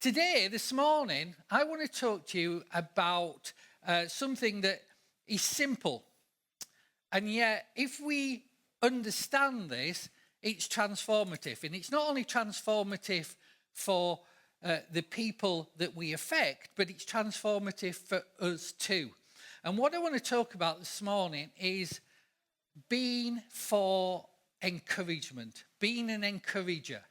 Today, this morning, I want to talk to you about something that is simple. And yet, if we understand this, it's transformative. And it's not only transformative for the people that we affect, but it's transformative for us too. And what I want to talk about this morning is being for encouragement, being an encourager.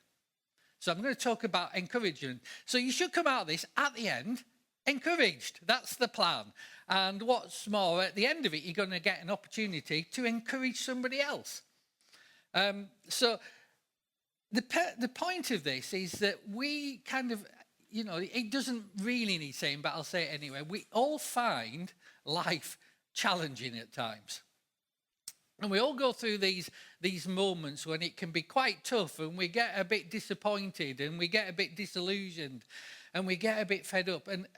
So I'm going to talk about encouragement. So you should come out of this at the end encouraged. That's the plan. And what's more, at the end of it, you're going to get an opportunity to encourage somebody else. So the point of this is that we kind of, it doesn't really need saying, but I'll say it anyway. We all find life challenging at times. And we all go through these moments when it can be quite tough and we get a bit disappointed and we get a bit disillusioned and we get a bit fed up. And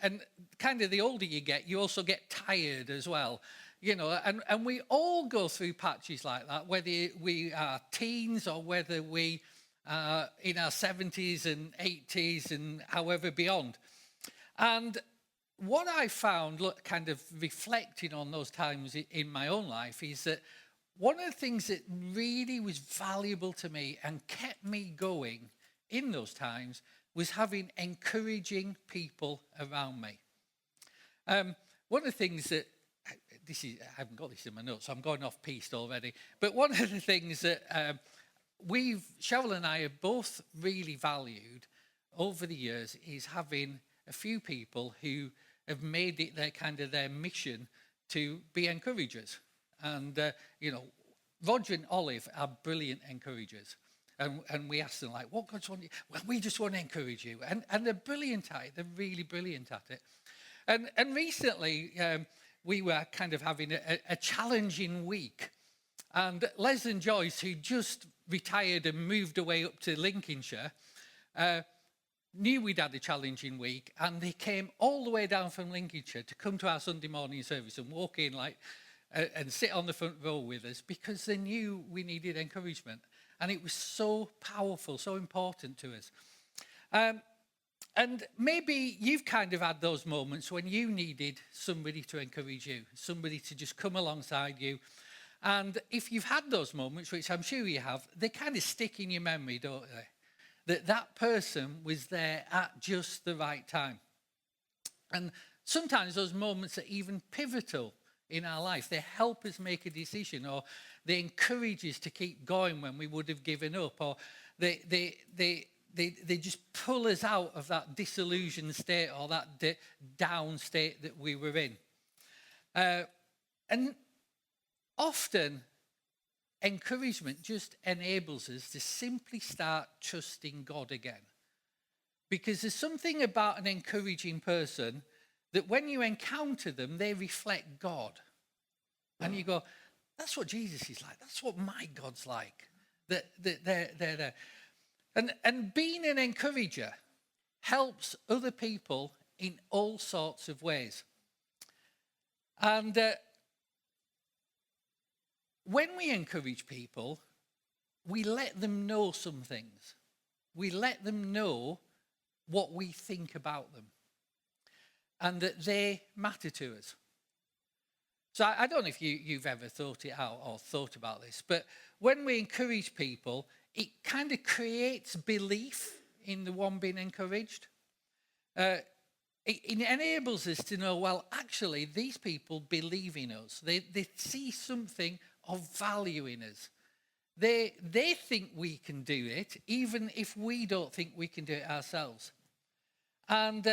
kind of the older you get, you also get tired as well. And we all go through patches like that, whether we are teens or whether we are in our 70s and 80s and however beyond. And what I found, kind of reflecting on those times in my own life, is that one of the things that really was valuable to me and kept me going in those times was having encouraging people around me. One of the things that, I haven't got this in my notes, so I'm going off piste already, but one of the things that Cheryl and I have both really valued over the years is having a few people who have made it their mission to be encouragers. And, Roger and Olive are brilliant encouragers. And we ask them, what God want you? Well, we just want to encourage you. And they're brilliant at it. They're really brilliant at it. And recently, we were kind of having a challenging week. And Les and Joyce, who just retired and moved away up to Lincolnshire, knew we'd had a challenging week. And they came all the way down from Lincolnshire to come to our Sunday morning service and walk in and sit on the front row with us because they knew we needed encouragement. And it was so powerful, so important to us. And maybe you've kind of had those moments when you needed somebody to encourage you, somebody to just come alongside you. And if you've had those moments, which I'm sure you have, they kind of stick in your memory, don't they? That person was there at just the right time. And sometimes those moments are even pivotal in our life. They help us make a decision, or they encourage us to keep going when we would have given up, or they just pull us out of that disillusioned state or that down state that we were in. And often, encouragement just enables us to simply start trusting God again. Because there's something about an encouraging person that when you encounter them, they reflect God. And you go, that's what Jesus is like. That's what my God's like. That they're there. And being an encourager helps other people in all sorts of ways. And when we encourage people, we let them know some things. We let them know what we think about them, and that they matter to us. So I don't know if you've ever thought it out or thought about this, but when we encourage people, it kind of creates belief in the one being encouraged. It enables us to know, well, actually, these people believe in us. They see something of value in us. They think we can do it, even if we don't think we can do it ourselves. And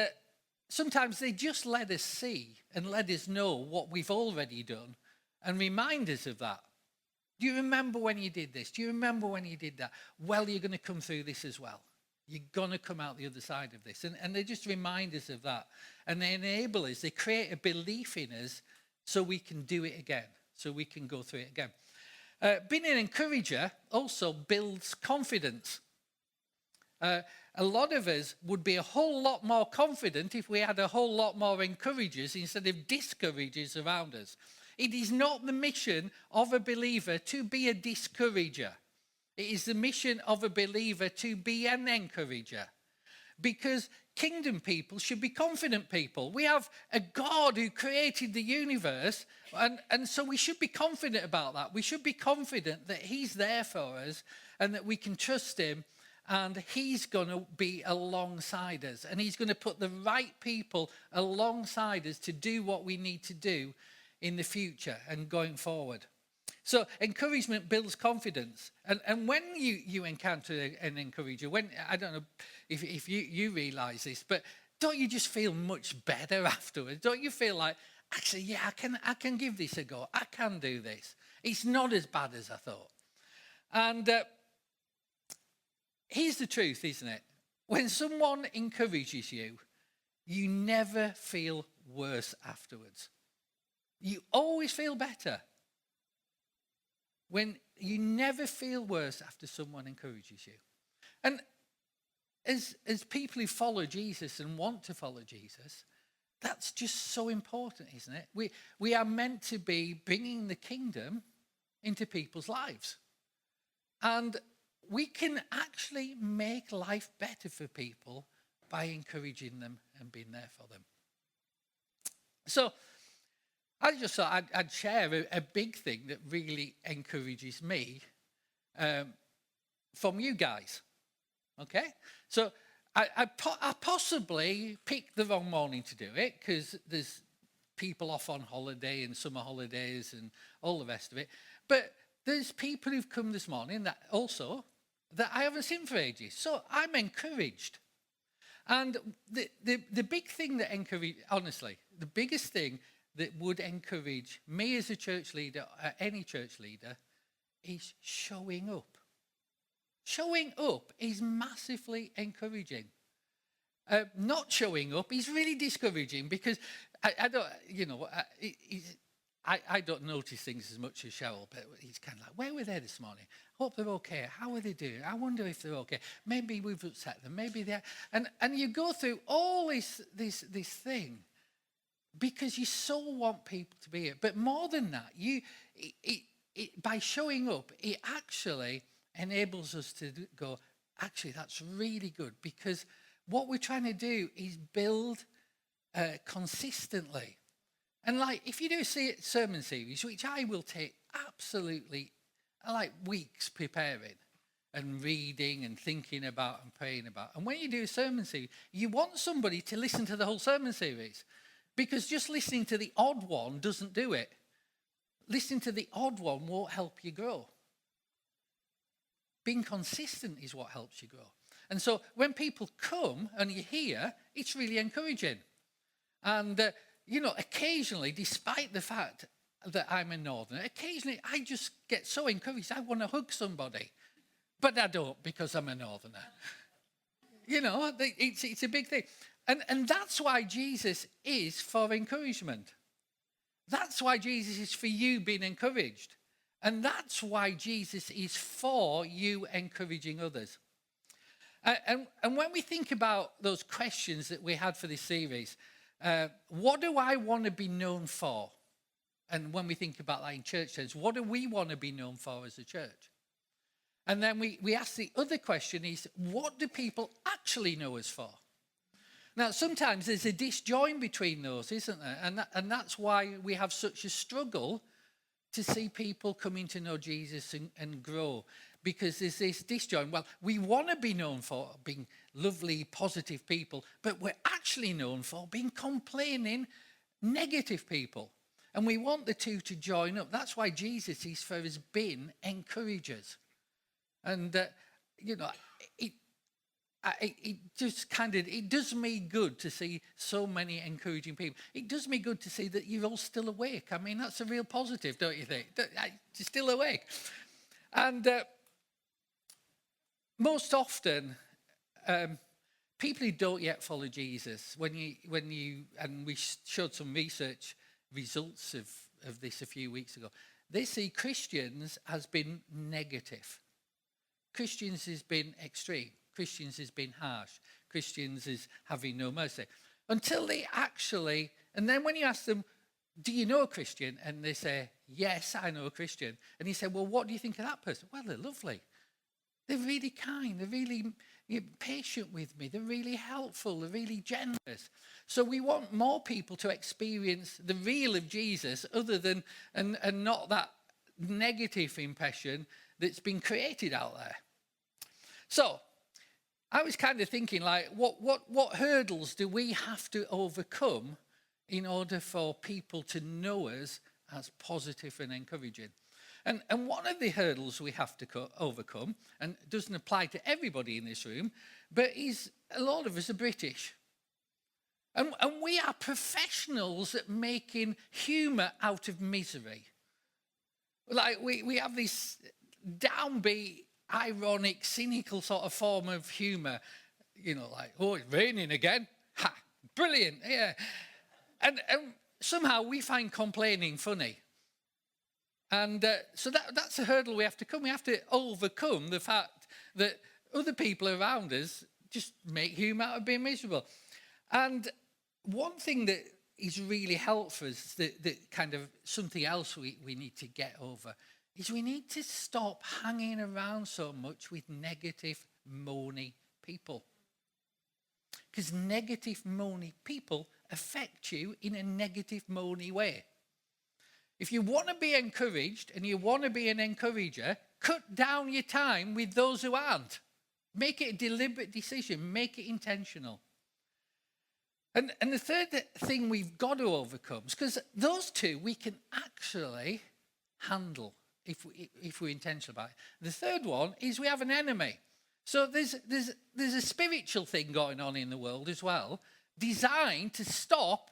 sometimes they just let us see and let us know what we've already done and remind us of that. Do you remember when you did this? Do you remember when you did that? Well, you're going to come through this as well. You're going to come out the other side of this. And they just remind us of that. And they enable us. They create a belief in us so we can do it again, so we can go through it again. Being an encourager also builds confidence. A lot of us would be a whole lot more confident if we had a whole lot more encouragers instead of discouragers around us. It is not the mission of a believer to be a discourager. It is the mission of a believer to be an encourager. Because kingdom people should be confident people. We have a God who created the universe, and so we should be confident about that. We should be confident that he's there for us and that we can trust him, and he's going to be alongside us, and he's going to put the right people alongside us to do what we need to do in the future and going forward. So encouragement builds confidence. And when you encounter an encourager, when, I don't know if you realize this, but don't you just feel much better afterwards? Don't you feel like, actually, yeah, I can give this a go. I can do this. It's not as bad as I thought. And here's the truth, isn't it? When someone encourages you, you never feel worse afterwards. You always feel better. When you never feel worse after someone encourages you. And as people who follow Jesus and want to follow Jesus, that's just so important, isn't it? We are meant to be bringing the kingdom into people's lives. And we can actually make life better for people by encouraging them and being there for them. So I just thought I'd share a big thing that really encourages me from you guys. Okay? So I possibly picked the wrong morning to do it because there's people off on holiday and summer holidays and all the rest of it. But there's people who've come this morning that I haven't seen for ages. So I'm encouraged. And the big thing that honestly, the biggest thing that would encourage me as a church leader, any church leader, is showing up. Showing up is massively encouraging. Not showing up is really discouraging because I don't notice things as much as Cheryl, but he's kind of like, where were they this morning? Hope they're okay. How are they doing? I wonder if they're okay. Maybe we've upset them. Maybe they're... And you go through all this thing because you so want people to be here. But more than that, by showing up, it actually enables us to go, actually, that's really good, because what we're trying to do is build consistently. And like, if you do a sermon series, which I will take absolutely, like weeks preparing and reading and thinking about and praying about. And when you do a sermon series, you want somebody to listen to the whole sermon series, because just listening to the odd one doesn't do it. Listening to the odd one won't help you grow. Being consistent is what helps you grow. And so when people come and you hear, it's really encouraging. And, occasionally, despite the fact that I'm a northerner, occasionally I just get so encouraged, I want to hug somebody. But I don't, because I'm a northerner. It's a big thing. And that's why Jesus is for encouragement. That's why Jesus is for you being encouraged. And that's why Jesus is for you encouraging others. And when we think about those questions that we had for this series, what do I want to be known for? And when we think about that in church terms, what do we want to be known for as a church? And then we ask the other question is, what do people actually know us for? Now, sometimes there's a disjoin between those, isn't there? And that's why we have such a struggle to see people coming to know Jesus and grow, because there's this disjoint. Well, we want to be known for being lovely, positive people, but we're actually known for being complaining, negative people. And we want the two to join up. That's why Jesus is for us being encouragers. And, it does me good to see so many encouraging people. It does me good to see that you're all still awake. I mean, that's a real positive, don't you think? You're still awake. And most often, people who don't yet follow Jesus, and we showed some research results of this a few weeks ago, they see Christians as being negative. Christians has been extreme. Christians has been harsh. Christians is having no mercy. Until they actually, and then when you ask them, do you know a Christian? And they say, yes, I know a Christian. And you say, well, what do you think of that person? Well, they're lovely. They're really kind. They're really, You're patient with me. They're really helpful. They're really generous. So we want more people to experience the real of Jesus other than, and not that negative impression that's been created out there. So I was kind of thinking, like, what hurdles do we have to overcome in order for people to know us as positive and encouraging? And one of the hurdles we have to overcome, and it doesn't apply to everybody in this room, but is a lot of us are British. And we are professionals at making humour out of misery. Like, we have this downbeat, ironic, cynical sort of form of humour. You know, like, oh, it's raining again. Ha, brilliant, yeah. And somehow we find complaining funny. And so that's a hurdle we have to come. We have to overcome the fact that other people around us just make humour out of being miserable. And one thing that is really helpful us, that kind of something else we need to get over, is we need to stop hanging around so much with negative, moany people. Because negative, moany people affect you in a negative, moany way. If you want to be encouraged and you want to be an encourager, cut down your time with those who aren't. Make it a deliberate decision. Make it intentional. And the third thing we've got to overcome is because those two we can actually handle if we're intentional about it. The third one is we have an enemy. So there's a spiritual thing going on in the world as well, designed to stop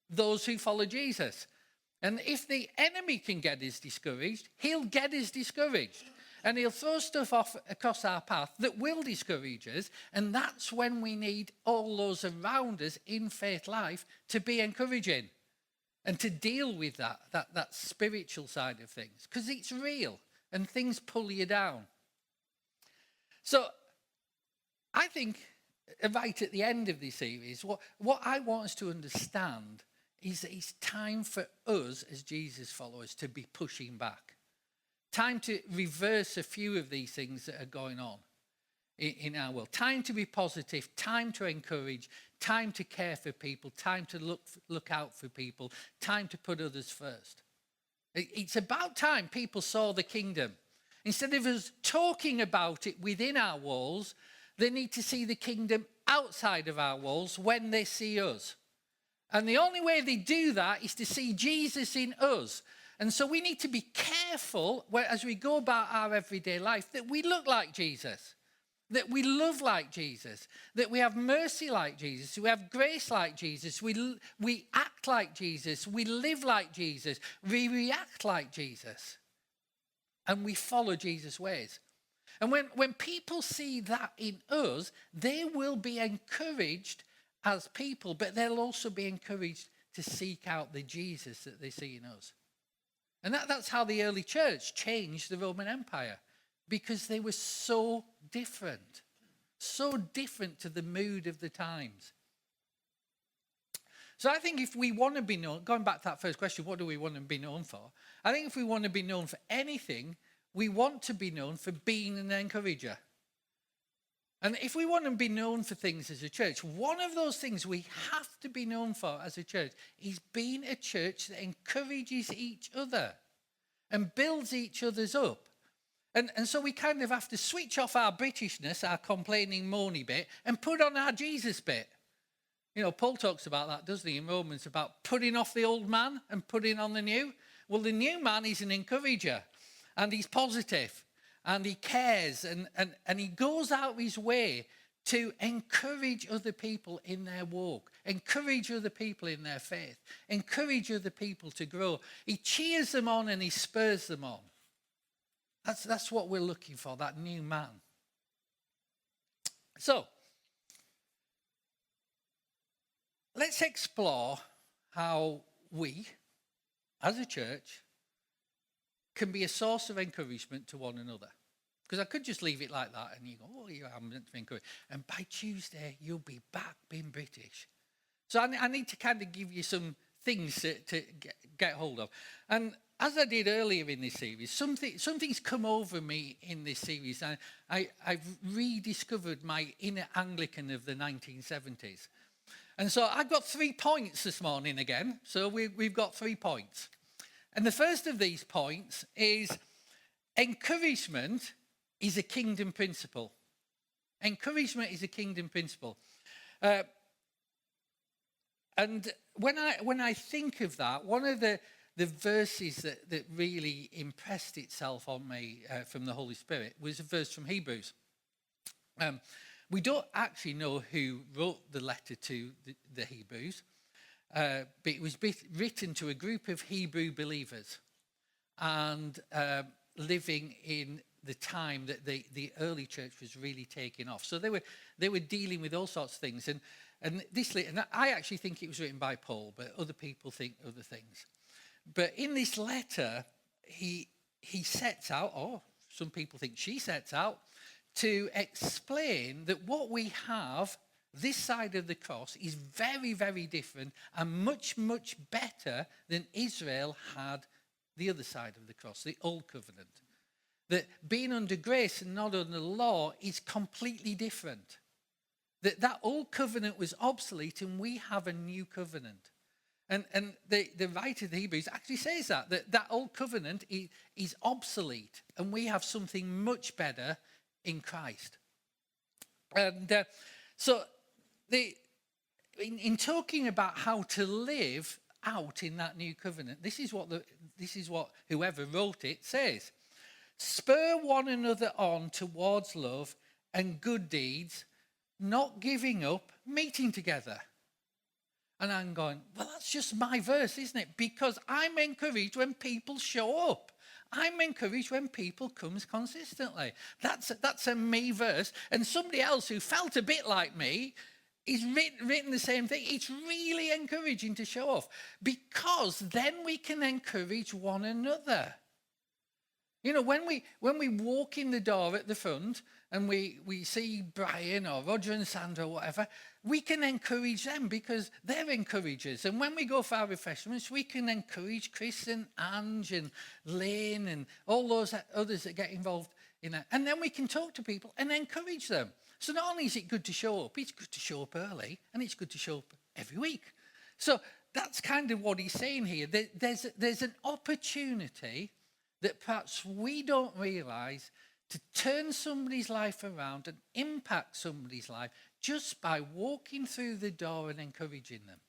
those who follow Jesus. And if the enemy can get us discouraged, he'll get us discouraged. And he'll throw stuff off across our path that will discourage us. And that's when we need all those around us in faith life to be encouraging and to deal with that spiritual side of things. Because it's real and things pull you down. So I think right at the end of this series, what I want us to understand is that it's time for us as Jesus followers to be pushing back. Time to reverse a few of these things that are going on in our world. Time to be positive, time to encourage, time to care for people, time to look out for people, time to put others first. It's about time people saw the kingdom. Instead of us talking about it within our walls, they need to see the kingdom outside of our walls when they see us. And the only way they do that is to see Jesus in us. And so we need to be careful as we go about our everyday life that we look like Jesus, that we love like Jesus, that we have mercy like Jesus, we have grace like Jesus, we act like Jesus, we live like Jesus, we react like Jesus, and we follow Jesus' ways. And when people see that in us, they will be encouraged as people, but they'll also be encouraged to seek out the Jesus that they see in us. And that's how the early church changed the Roman Empire, because they were so different to the mood of the times. So I think if we want to be known, going back to that first question, what do we want to be known for? I think if we want to be known for anything, we want to be known for being an encourager. And if we want to be known for things as a church, one of those things we have to be known for as a church is being a church that encourages each other and builds each other's up. And so we kind of have to switch off our Britishness, our complaining, moany bit, and put on our Jesus bit. You know, Paul talks about that, doesn't he, in Romans, about putting off the old man and putting on the new. Well, the new man is an encourager, and he's positive. And he cares, and he goes out of his way to encourage other people in their walk, encourage other people in their faith, encourage other people to grow. He cheers them on and he spurs them on. That's what we're looking for, that new man. So, let's explore how we, as a church, can be a source of encouragement to one another. Because I could just leave it like that and you go, oh, yeah, I'm meant to be encouraged. And by Tuesday, you'll be back being British. So I need to kind of give you some things to get hold of. And as I did earlier in this series, something's come over me in this series. I've rediscovered my inner Anglican of the 1970s. And so I've got 3 points this morning again. So we've got 3 points. And the first of these points is encouragement is a kingdom principle. Encouragement is a kingdom principle. And when I think of that, one of the verses that really impressed itself on me from the Holy Spirit was a verse from Hebrews. We don't actually know who wrote the letter to the Hebrews, but it was written to a group of Hebrew believers and living in the time that the early church was really taking off. So they were dealing with all sorts of things. And I actually think it was written by Paul, but other people think other things. But in this letter, he sets out, or some people think she sets out, to explain that what we have this side of the cross is very, very different and much, much better than Israel had the other side of the cross, the old covenant. That being under grace and not under law is completely different. That old covenant was obsolete and we have a new covenant. And the writer of the Hebrews actually says that old covenant is obsolete and we have something much better in Christ. And so in talking about how to live out in that new covenant, this is what whoever wrote it says. Spur one another on towards love and good deeds, not giving up meeting together. And I'm going, well, that's just my verse, isn't it? Because I'm encouraged when people show up. I'm encouraged when people come consistently. That's a me verse. And somebody else who felt a bit like me is written the same thing. It's really encouraging to show off because then we can encourage one another. You know, when we walk in the door at the front and we see Brian or Roger and Sandra or whatever, we can encourage them because they're encouragers. And when we go for our refreshments, we can encourage Chris and Ange and Lynn and all those others that get involved in that. And then we can talk to people and encourage them. So not only is it good to show up, it's good to show up early and it's good to show up every week. So that's kind of what he's saying here. There's an opportunity that perhaps we don't realize to turn somebody's life around and impact somebody's life just by walking through the door and encouraging them.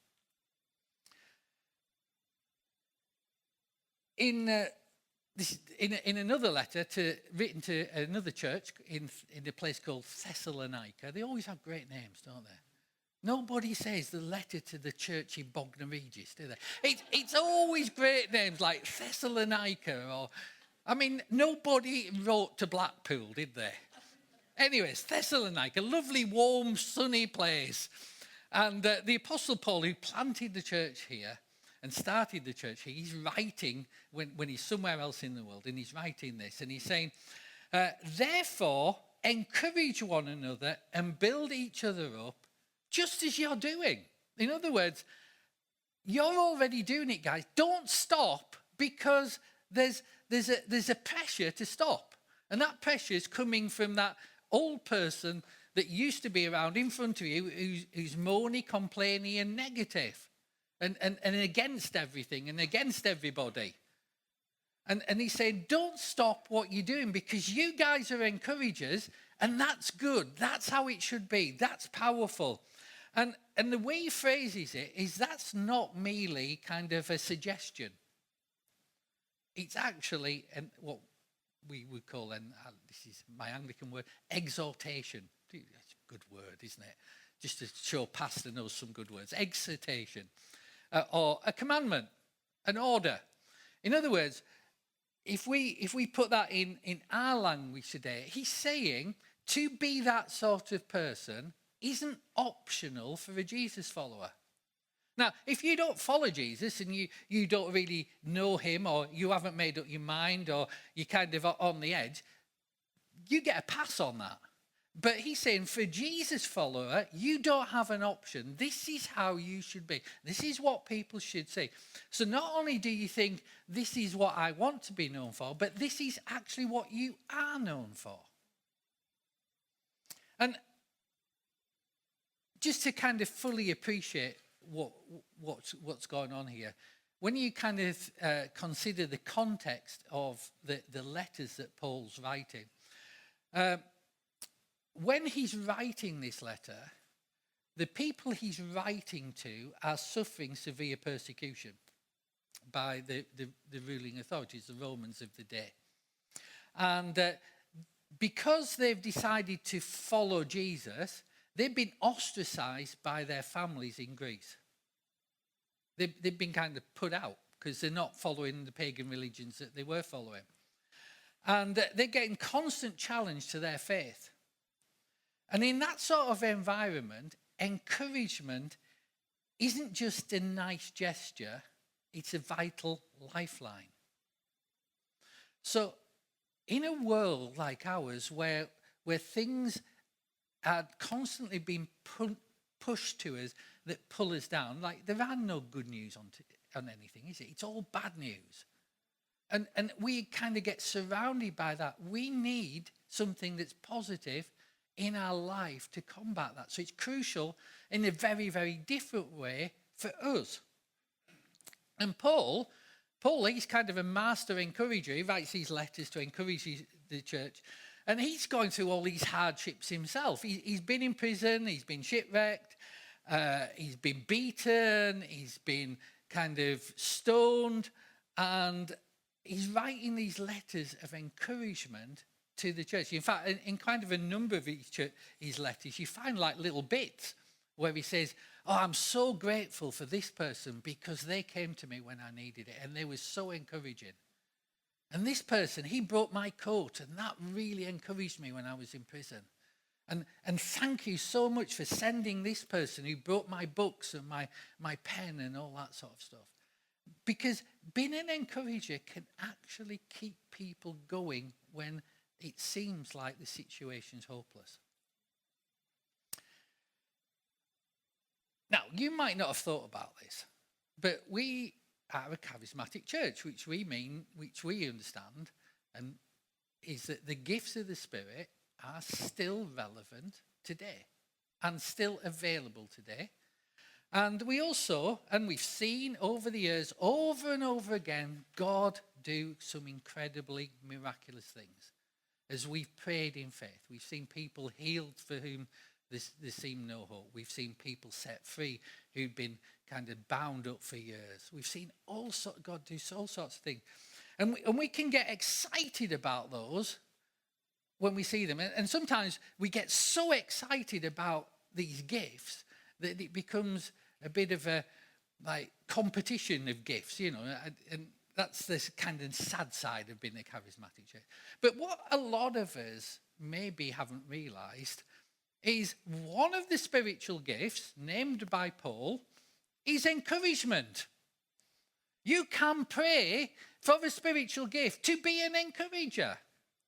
In another letter written to another church in a place called Thessalonica, they always have great names, don't they? Nobody says the letter to the church in Bognor Regis, do they? It's always great names like Thessalonica or, I mean, nobody wrote to Blackpool, did they? Anyways, Thessalonica, lovely, warm, sunny place. And the Apostle Paul, who planted the church here and started the church here, he's writing when he's somewhere else in the world, and he's writing this, and he's saying, therefore, encourage one another and build each other up, just as you're doing. In other words, you're already doing it, guys. Don't stop because there's a pressure to stop. And that pressure is coming from that old person that used to be around in front of you who's moany, complaining and negative and against everything and against everybody. And he's saying, don't stop what you're doing because you guys are encouragers and that's good. That's how it should be. That's powerful. And the way he phrases it is that's not merely kind of a suggestion. It's actually what we would call, and this is my Anglican word, exhortation. That's a good word, isn't it? Just to show Pastor knows some good words. Exhortation. Or a commandment, an order. In other words, if we put that in our language today, he's saying to be that sort of person isn't optional for a Jesus follower. Now, if you don't follow Jesus and you don't really know him or you haven't made up your mind or you're kind of on the edge, you get a pass on that. But he's saying for Jesus follower, you don't have an option. This is how you should be. This is what people should say. So not only do you think this is what I want to be known for, but this is actually what you are known for. And just to kind of fully appreciate what's going on here, when you kind of consider the context of the letters that Paul's writing, when he's writing this letter, the people he's writing to are suffering severe persecution by the ruling authorities, the Romans of the day. And because they've decided to follow Jesus, they've been ostracized by their families in Greece. They've been kind of put out because they're not following the pagan religions that they were following. And they're getting constant challenge to their faith. And in that sort of environment, encouragement isn't just a nice gesture, it's a vital lifeline. So in a world like ours where things are constantly being pushed to us that pull us down, like there are no good news on anything, is it? It's all bad news. And we kind of get surrounded by that. We need something that's positive in our life to combat that. So it's crucial in a very, very different way for us. And Paul, he's kind of a master encourager. He writes these letters to encourage the church. And he's going through all these hardships himself. He's been in prison, he's been shipwrecked, he's been beaten, he's been kind of stoned, and he's writing these letters of encouragement to the church. In fact, in kind of a number of his letters, you find like little bits where he says, oh, I'm so grateful for this person because they came to me when I needed it and they were so encouraging. And this person, he brought my coat and that really encouraged me when I was in prison. And thank you so much for sending this person who brought my books and my pen and all that sort of stuff. Because being an encourager can actually keep people going when it seems like the situation's hopeless. Now, you might not have thought about this, but we are a charismatic church, which we understand, and is that the gifts of the Spirit are still relevant today and still available today. And we also, and we've seen over the years, over and over again, God do some incredibly miraculous things. As we've prayed in faith, we've seen people healed for whom there seemed no hope. We've seen people set free who'd been kind of bound up for years. We've seen God do all sorts of things. And we can get excited about those when we see them. And sometimes we get so excited about these gifts that it becomes a bit of a like competition of gifts, you know, and that's this kind of sad side of being a charismatic church. But what a lot of us maybe haven't realized is one of the spiritual gifts named by Paul is encouragement. You can pray for a spiritual gift to be an encourager.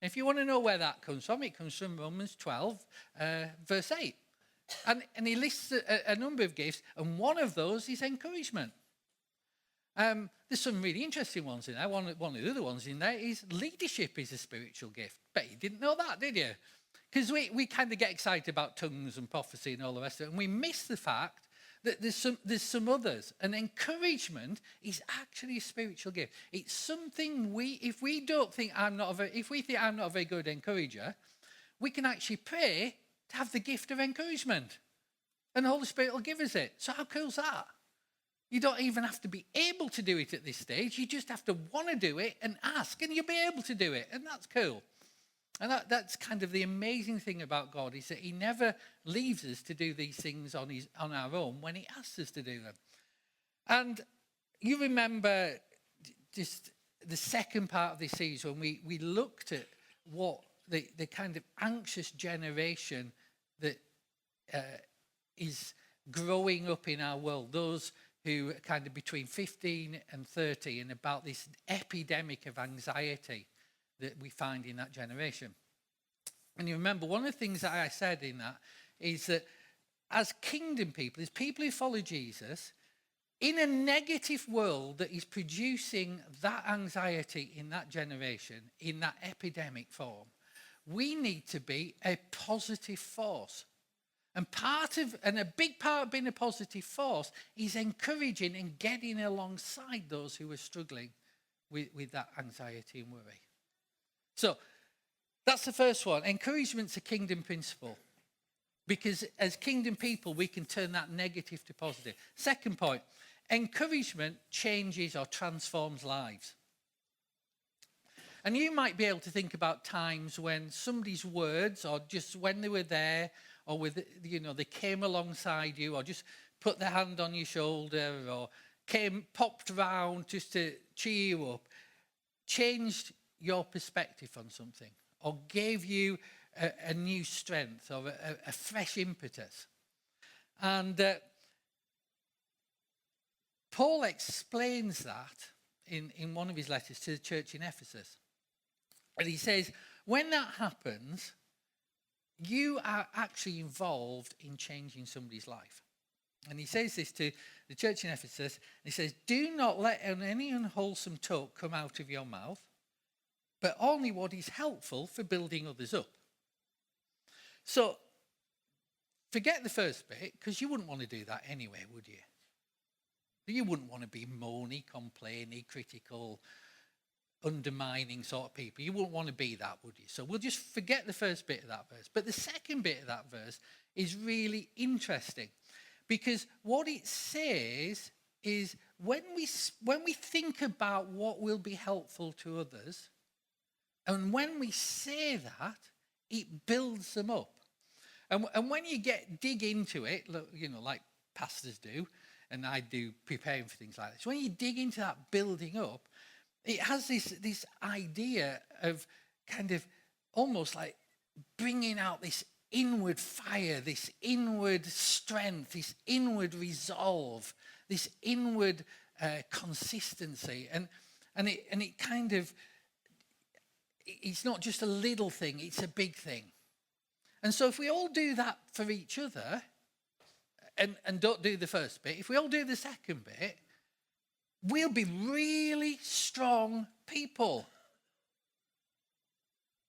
If you want to know where that comes from, it comes from Romans 12, verse 8. And he lists a number of gifts, and one of those is encouragement. There's some really interesting ones in there. One of the other ones in there is leadership is a spiritual gift. Bet you didn't know that, did you? Because we kind of get excited about tongues and prophecy and all the rest of it, and we miss the fact that there's some others. And encouragement is actually a spiritual gift. It's something if we think I'm not a very good encourager, we can actually pray to have the gift of encouragement. And the Holy Spirit will give us it. So how cool is that? You don't even have to be able to do it at this stage. You just have to want to do it and ask, and you'll be able to do it. And that's cool. And that's kind of the amazing thing about God, is that he never leaves us to do these things on our own when he asks us to do them. And you remember just the second part of this series when we looked at what the kind of anxious generation that is growing up in our world, those who are kind of between 15 and 30, and about this epidemic of anxiety that we find in that generation. And you remember, one of the things that I said in that is that as kingdom people, as people who follow Jesus, in a negative world that is producing that anxiety in that generation, in that epidemic form, we need to be a positive force. And a big part of being a positive force is encouraging and getting alongside those who are struggling with that anxiety and worry. So that's the first one. Encouragement's a kingdom principle. Because as kingdom people, we can turn that negative to positive. Second point, encouragement changes or transforms lives. And you might be able to think about times when somebody's words, or just when they were there, or they came alongside you, or just put their hand on your shoulder, or popped round just to cheer you up, changed your perspective on something, or gave you a new strength, or a fresh impetus. And Paul explains that in one of his letters to the church in Ephesus. And he says, when that happens, you are actually involved in changing somebody's life. And he says this to the church in Ephesus. He says, do not let any unwholesome talk come out of your mouth, but only what is helpful for building others up. So forget the first bit, because you wouldn't want to do that anyway, would you? You wouldn't want to be moany, complainy, critical, undermining sort of people. You wouldn't want to be that, would you? So we'll just forget the first bit of that verse. But the second bit of that verse is really interesting, because what it says is when we think about what will be helpful to others, and when we say that, it builds them up. And when you dig into it, like pastors do, and I do preparing for things like this, when you dig into that building up, it has this idea of kind of almost like bringing out this inward fire, this inward strength, this inward resolve, this inward consistency. And it kind of, it's not just a little thing, it's a big thing. And so if we all do that for each other, and don't do the first bit, if we all do the second bit, we'll be really strong people.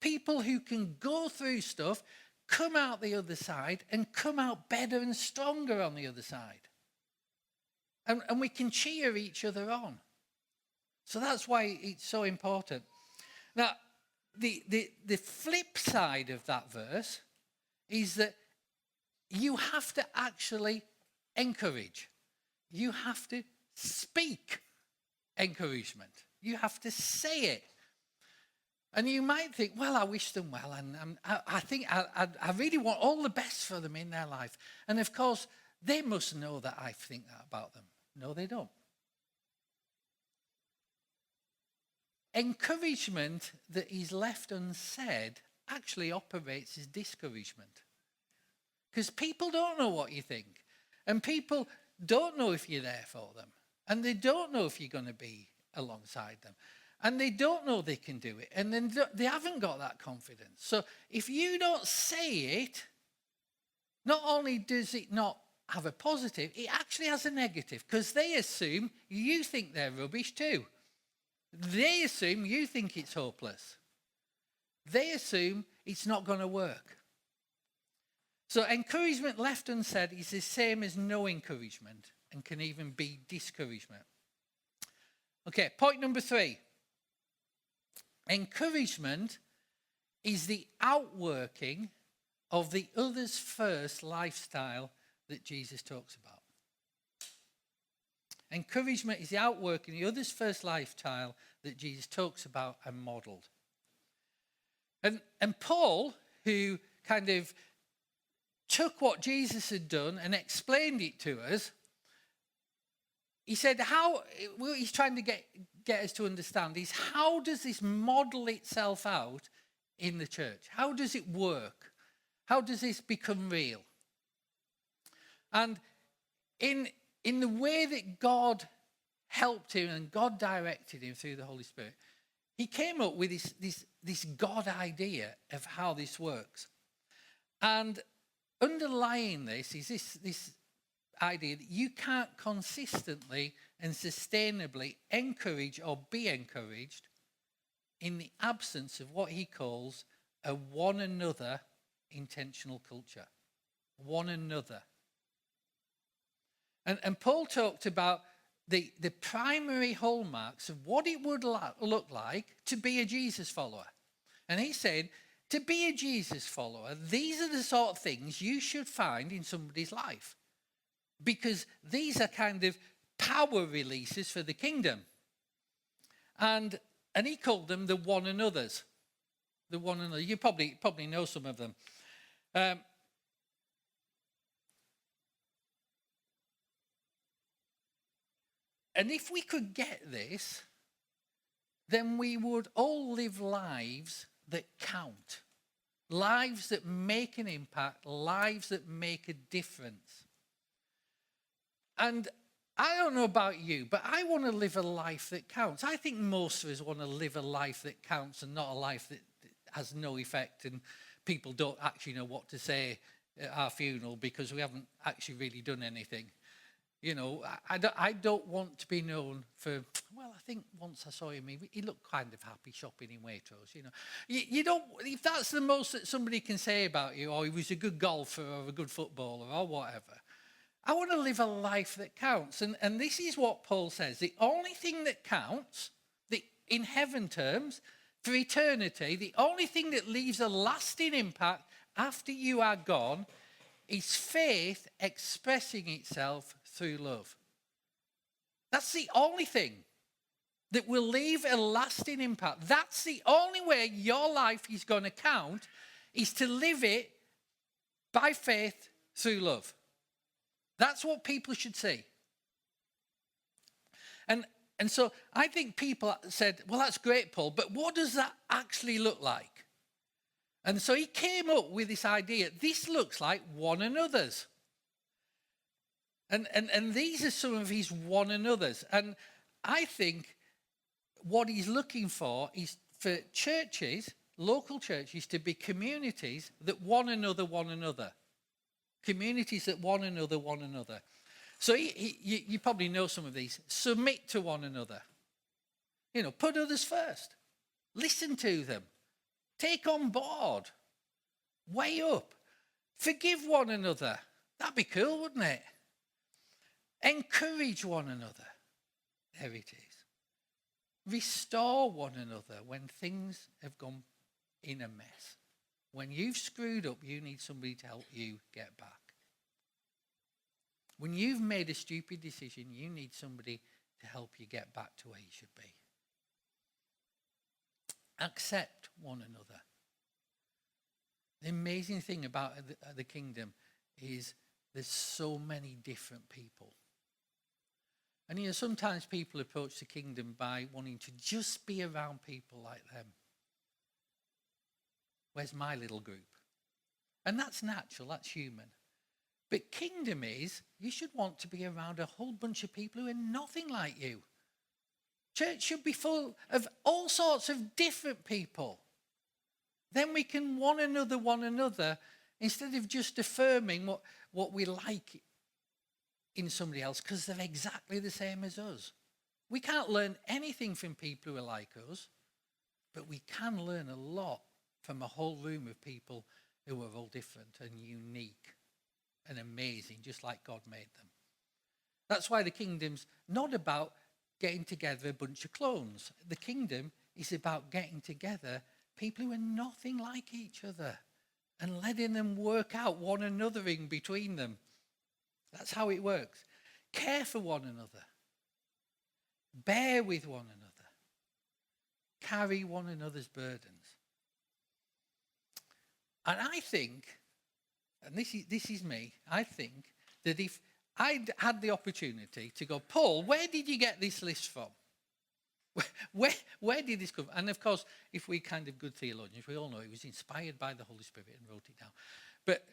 People who can go through stuff, come out the other side, and come out better and stronger on the other side. And we can cheer each other on. So that's why it's so important. Now, the flip side of that verse is that you have to actually encourage. You have to speak encouragement. You have to say it. And you might think, well, I wish them well, and I think I really want all the best for them in their life. And of course, they must know that I think that about them. No, they don't. Encouragement that is left unsaid actually operates as discouragement. Because people don't know what you think. And people don't know if you're there for them. And they don't know if you're going to be alongside them. And they don't know they can do it. And then they haven't got that confidence. So if you don't say it, not only does it not have a positive, it actually has a negative. Because they assume you think they're rubbish too. They assume you think it's hopeless. They assume it's not going to work. So encouragement left unsaid is the same as no encouragement, and can even be discouragement. Okay, point number 3. Encouragement is the outworking of the others first lifestyle that Jesus talks about. Encouragement is the outworking, the others first lifestyle that Jesus talks about and modeled. And Paul, who kind of took what Jesus had done and explained it to us, he said what he's trying to get us to understand is, how does this model itself out in the church? How does it work? How does this become real? And in the way that God helped him and God directed him through the Holy Spirit, He came up with this God idea of how this works. And underlying this is this idea that you can't consistently and sustainably encourage or be encouraged in the absence of what he calls a one another intentional culture. One another. And Paul talked about the primary hallmarks of what it would look like to be a Jesus follower. And he said, to be a Jesus follower, these are the sort of things you should find in somebody's life. Because these are kind of power releases for the kingdom. And he called them the one another's. The one another. You probably know some of them. And if we could get this, then we would all live lives that count. Lives that make an impact, lives that make a difference. And I don't know about you, but I want to live a life that counts. I think most of us want to live a life that counts and not a life that has no effect and people don't actually know what to say at our funeral because we haven't actually really done anything. You know, I don't want to be known for, well, I think once I saw him, he looked kind of happy shopping in Waitrose, you know. You don't, if that's the most that somebody can say about you, or he was a good golfer or a good footballer or whatever, I want to live a life that counts. And this is what Paul says. The only thing that counts, in heaven terms, for eternity, the only thing that leaves a lasting impact after you are gone is faith expressing itself through love. That's the only thing that will leave a lasting impact. That's the only way your life is going to count, is to live it by faith through love. That's what people should see. And so I think people said, well, that's great, Paul, but what does that actually look like? And so he came up with this idea. This looks like one another's. And these are some of his one another's. And I think what he's looking for is for churches, local churches, to be communities that one another. Communities that one another. So you probably know some of these. Submit to one another. You know, put others first. Listen to them. Take on board. Weigh up. Forgive one another. That'd be cool, wouldn't it? Encourage one another. There it is. Restore one another when things have gone in a mess. When you've screwed up, you need somebody to help you get back. When you've made a stupid decision, you need somebody to help you get back to where you should be. Accept one another. The amazing thing about the kingdom is there's so many different people. And you know, sometimes people approach the kingdom by wanting to just be around people like them. Where's my little group? And that's natural, that's human. But kingdom is, you should want to be around a whole bunch of people who are nothing like you. Church should be full of all sorts of different people. Then we can one another, instead of just affirming what we like in somebody else, because they're exactly the same as us. We can't learn anything from people who are like us, but we can learn a lot from a whole room of people who are all different and unique and amazing, just like God made them. That's why the kingdom's not about getting together a bunch of clones. The kingdom is about getting together people who are nothing like each other and letting them work out one another in between them. That's how it works. Care for one another. Bear with one another. Carry one another's burdens. And I think, and this is me, I think that if I'd had the opportunity to go, Paul, where did you get this list from? Where did this come from? And of course, if we're kind of good theologians, we all know it was inspired by the Holy Spirit and wrote it down. But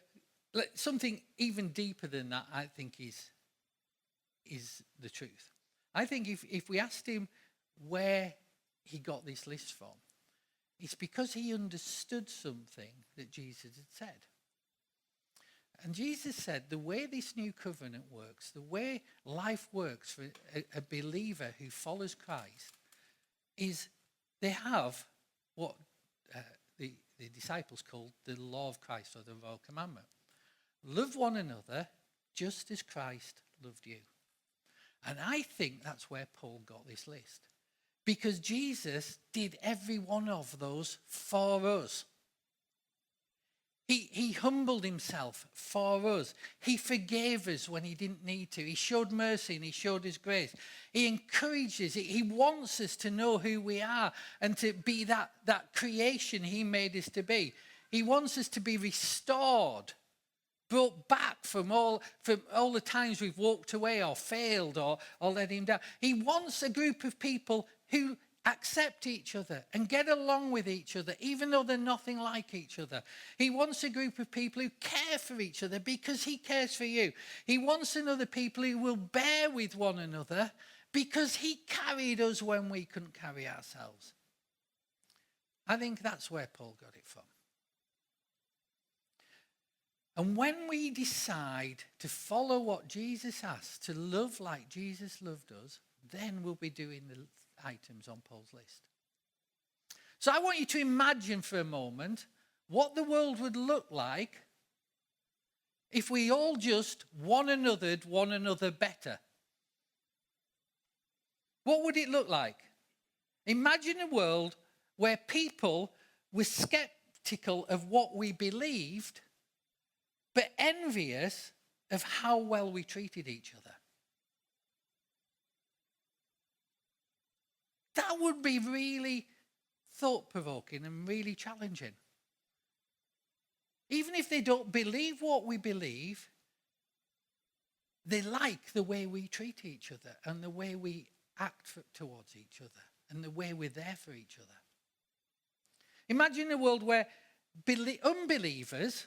something even deeper than that, I think, is the truth. I think if we asked him where he got this list from? It's because he understood something that Jesus had said. And Jesus said the way this new covenant works, the way life works for a believer who follows Christ, is they have what the disciples called the law of Christ, or the royal commandment. Love one another just as Christ loved you. And I think that's where Paul got this list. Because Jesus did every one of those for us. He humbled himself for us. He forgave us when he didn't need to. He showed mercy and he showed his grace. He encourages. He wants us to know who we are and to be that creation he made us to be. He wants us to be restored, brought back from all the times we've walked away or failed or let him down. He wants a group of people who accept each other and get along with each other, even though they're nothing like each other. He wants a group of people who care for each other because he cares for you. He wants another people who will bear with one another because he carried us when we couldn't carry ourselves. I think that's where Paul got it from. And when we decide to follow what Jesus asked, to love like Jesus loved us, then we'll be doing the items on Paul's list. So I want you to imagine for a moment what the world would look like if we all just one another better. What would it look like? Imagine a world where people were skeptical of what we believed, but envious of how well we treated each other. That would be really thought-provoking and really challenging. Even if they don't believe what we believe, they like the way we treat each other and the way we act towards each other and the way we're there for each other. Imagine a world where unbelievers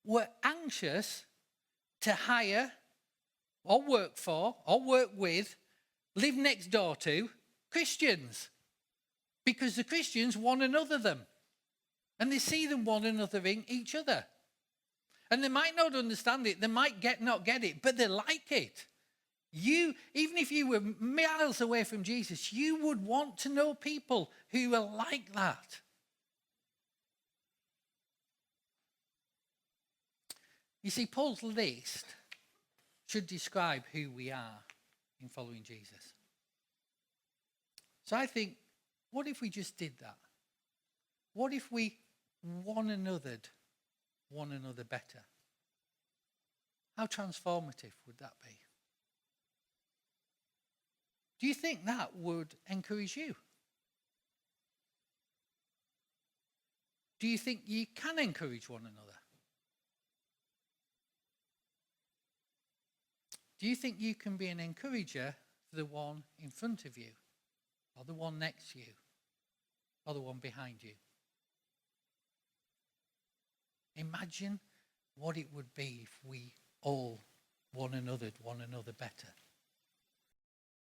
were anxious to hire or work for or work with, live next door to Christians, because the Christians want another them and they see them one anothering each other, and they might not understand it, they might not get it, but they like it. Even if you were miles away from Jesus, you would want to know people who are like that. You see, Paul's list should describe who we are in following Jesus. So I think, what if we just did that? What if we one another better? How transformative would that be? Do you think that would encourage you? Do you think you can encourage one another? Do you think you can be an encourager for the one in front of you, or the one next to you, or the one behind you? Imagine what it would be if we all one another better.